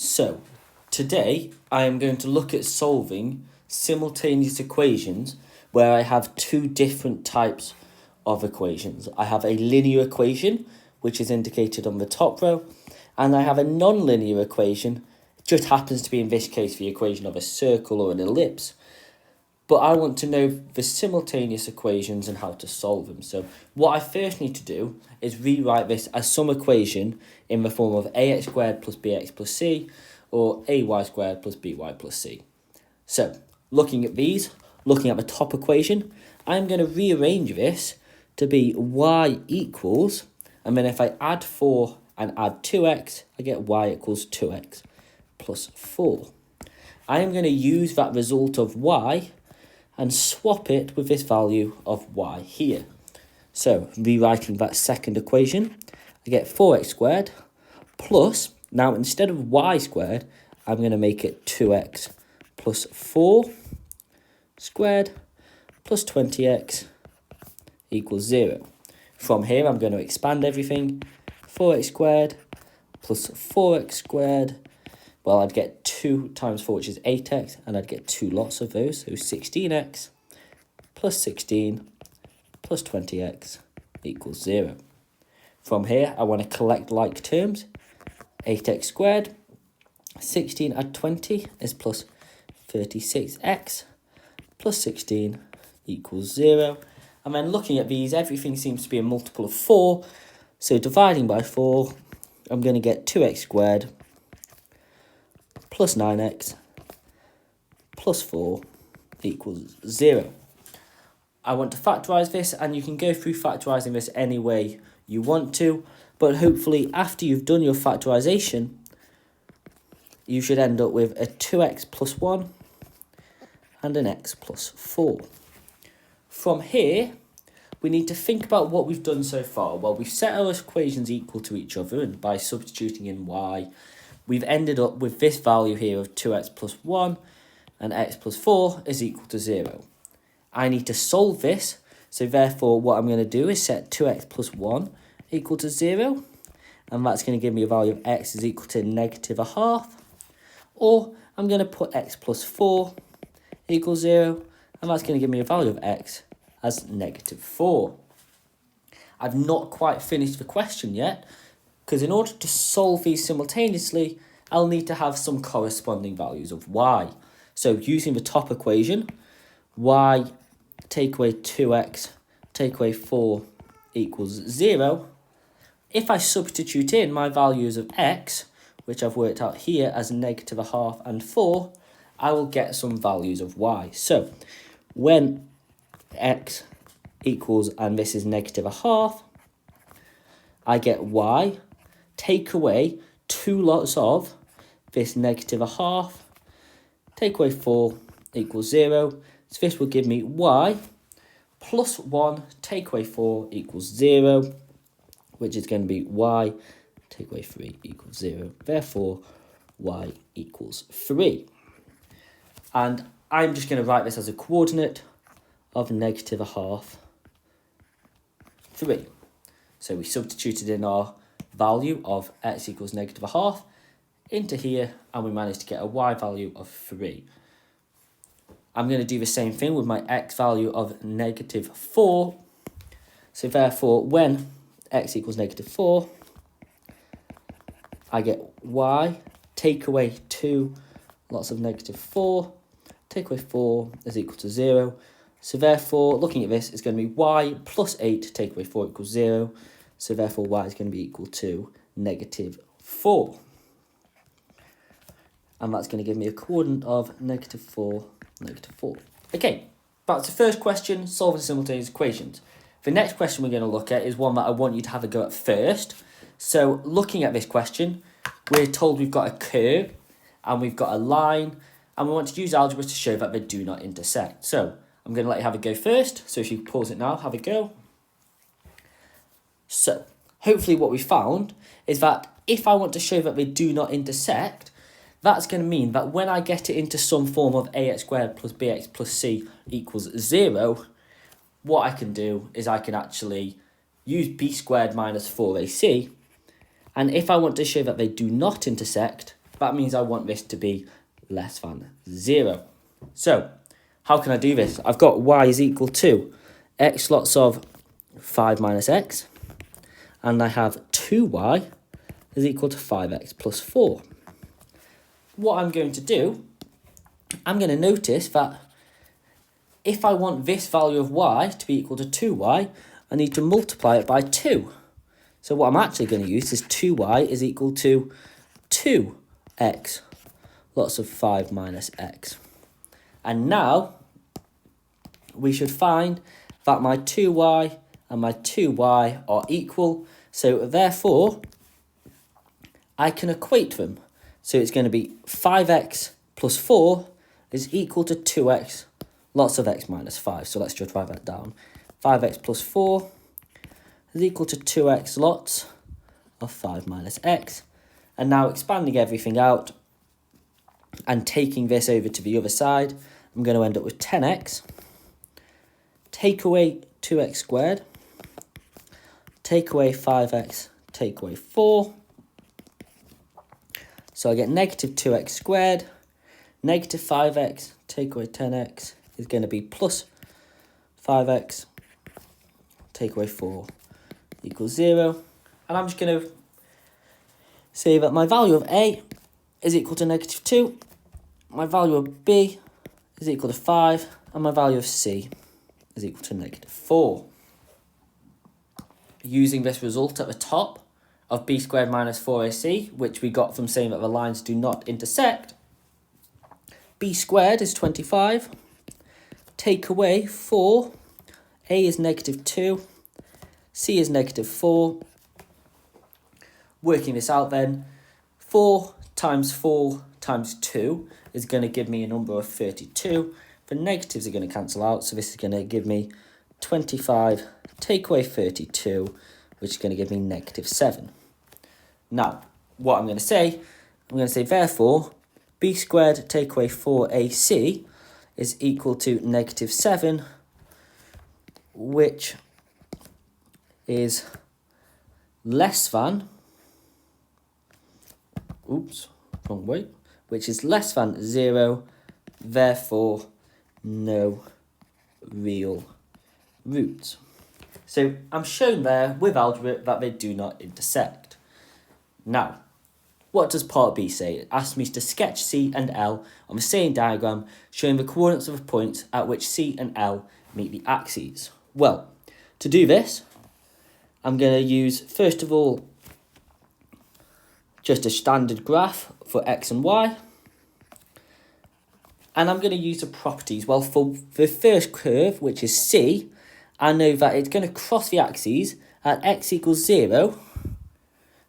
So, today I am going to look at solving simultaneous equations where I have two different types of equations. I have a linear equation, which is indicated on the top row, and I have a non-linear equation. It just happens to be, in this case, the equation of a circle or an ellipse. But I want to know the simultaneous equations and how to solve them. So what I first need to do is rewrite this as some equation in the form of ax squared plus bx plus c, or ay squared plus by plus c. So looking at these, looking at the top equation, I'm going to rearrange this to be y equals, and then if I add 4 and add 2x, I get y equals 2x plus 4. I am going to use that result of y and swap it with this value of y here. So rewriting that second equation, I get 4x squared plus, now instead of y squared, I'm going to make it 2x plus 4 squared plus 20x equals 0. From here, I'm going to expand everything. 4x squared plus 4x squared. Well, I'd get 2 times 4, which is 8x, and I'd get 2 lots of those, so 16x plus 16 plus 20x equals 0. From here, I want to collect like terms. 8x squared, 16 add 20 is plus 36x plus 16 equals 0. And then looking at these, everything seems to be a multiple of 4. So dividing by 4, I'm going to get 2x squared plus 9x plus 4 equals 0. I want to factorise this, and you can go through factorising this any way you want to, but hopefully after you've done your factorisation, you should end up with a 2x plus 1 and an x plus 4. From here, we need to think about what we've done so far. Well, we've set our equations equal to each other, and by substituting in y, we've ended up with this value here of 2x plus 1 and x plus 4 is equal to 0. I need to solve this, so therefore what I'm going to do is set 2x plus 1 equal to 0, and that's going to give me a value of x is equal to negative a half, or I'm going to put x plus 4 equals 0, and that's going to give me a value of x as negative 4. I've not quite finished the question yet, because in order to solve these simultaneously, I'll need to have some corresponding values of y. So using the top equation, y take away 2x, take away 4 equals 0. If I substitute in my values of x, which I've worked out here as negative a half and 4, I will get some values of y. So when x equals, and this is negative a half, I get y, take away 2 lots of this negative a half, take away 4 equals 0. So this will give me y plus 1, take away 4 equals 0, which is going to be y, take away 3 equals 0. Therefore, y equals 3. And I'm just going to write this as a coordinate of negative a half, 3. So we substituted in our value of x equals negative a half into here, and we managed to get a y value of 3. I'm going to do the same thing with my x value of negative 4. So therefore, when x equals negative 4, I get y, take away 2 lots of negative 4, take away 4 is equal to 0. So therefore, looking at this, it's going to be y plus 8, take away 4 equals 0. So therefore, y is going to be equal to negative 4. And that's going to give me a coordinate of negative 4, negative 4. Okay, back to the first question, solving simultaneous equations. The next question we're going to look at is one that I want you to have a go at first. So looking at this question, we're told we've got a curve and we've got a line, and we want to use algebra to show that they do not intersect. So I'm going to let you have a go first. So if you pause it now, have a go. So hopefully what we found is that if I want to show that they do not intersect, that's going to mean that when I get it into some form of ax squared plus bx plus c equals 0, what I can do is I can actually use b squared minus 4ac, and if I want to show that they do not intersect, That means I want this to be less than 0. So, how can I do this? I've got y is equal to x lots of 5 minus x, and I have 2y is equal to 5x plus 4. What I'm going to do, I'm going to notice that if I want this value of y to be equal to 2y, I need to multiply it by 2. So what I'm actually going to use is 2y is equal to 2x lots of 5 minus x. And now we should find that my 2y and my 2y are equal. So therefore, I can equate them. So it's going to be 5x plus 4 is equal to 2x lots of x minus 5. So let's just write that down. 5x plus 4 is equal to 2x lots of 5 minus x. And now expanding everything out and taking this over to the other side, I'm going to end up with 10x. Take away 2x squared. Take away 5x, take away 4. So I get negative 2x squared. Negative 5x, take away 10x, is going to be plus 5x, take away 4, equals 0. And I'm just going to say that my value of a is equal to negative 2. My value of b is equal to 5. And my value of c is equal to negative 4. Using this result at the top of b squared minus 4ac, which we got from saying that the lines do not intersect, b squared is 25. Take away 4. A is negative 2. C is negative 4. Working this out then, 4 times 4 times 2 is going to give me a number of 32. The negatives are going to cancel out, so this is going to give me 25, take away 32, which is going to give me negative 7. Now, what I'm going to say, therefore, b squared take away 4ac is equal to negative 7, which is less than, which is less than 0, therefore no real roots. So I'm shown there with algebra that they do not intersect. Now, what does part B say? It asks me to sketch C and L on the same diagram, showing the coordinates of the points at which C and L meet the axes. Well, to do this, I'm going to use, first of all, just a standard graph for x and y. And I'm going to use the properties. Well, for the first curve, which is C, I know that it's going to cross the axes at x equals 0.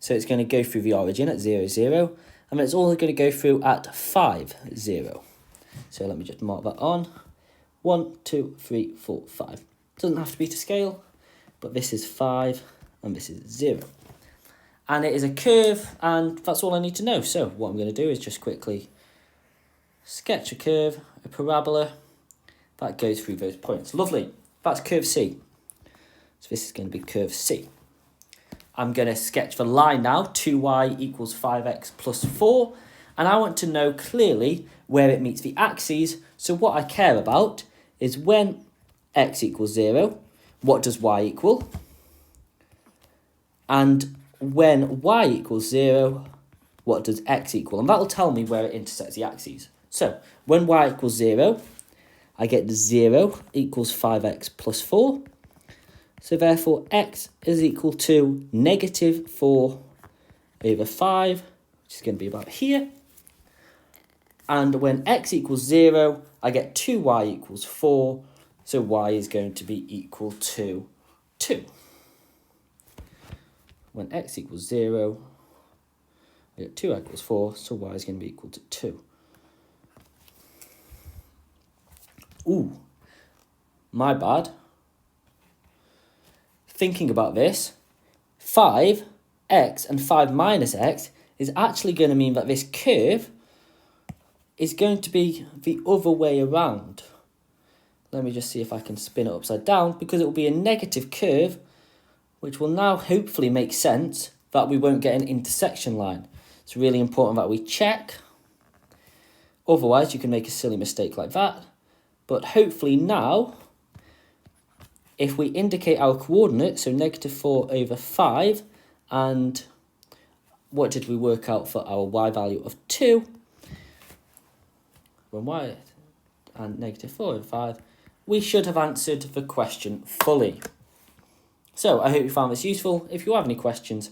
So it's going to go through the origin at 0, 0. And it's also going to go through at 5, 0. So let me just mark that on. 1, 2, 3, 4, 5. Doesn't have to be to scale, but this is 5 and this is 0. And it is a curve, and that's all I need to know. So what I'm going to do is just quickly sketch a curve, a parabola, that goes through those points. Lovely. That's curve C. So this is going to be curve C. I'm going to sketch the line now, 2y equals 5x plus 4. And I want to know clearly where it meets the axes. So what I care about is when x equals 0, what does y equal? And when y equals 0, what does x equal? And that will tell me where it intersects the axes. So when y equals 0, I get 0 equals 5x plus 4. So therefore x is equal to negative 4 over 5, which is going to be about here. And when x equals 0, I get 2y equals 4. So y is going to be equal to 2. When x equals 0, I get 2y equals 4, so y is going to be equal to 2. Ooh, my bad. Thinking about this, 5x and 5 minus x is actually going to mean that this curve is going to be the other way around. Let me just see if I can spin it upside down, because it will be a negative curve, which will now hopefully make sense that we won't get an intersection line. It's really important that we check. Otherwise, you can make a silly mistake like that. But hopefully now, if we indicate our coordinate, so -4/5, and what did we work out for our y value of 2? When y and -4/5, we should have answered the question fully. So I hope you found this useful. If you have any questions,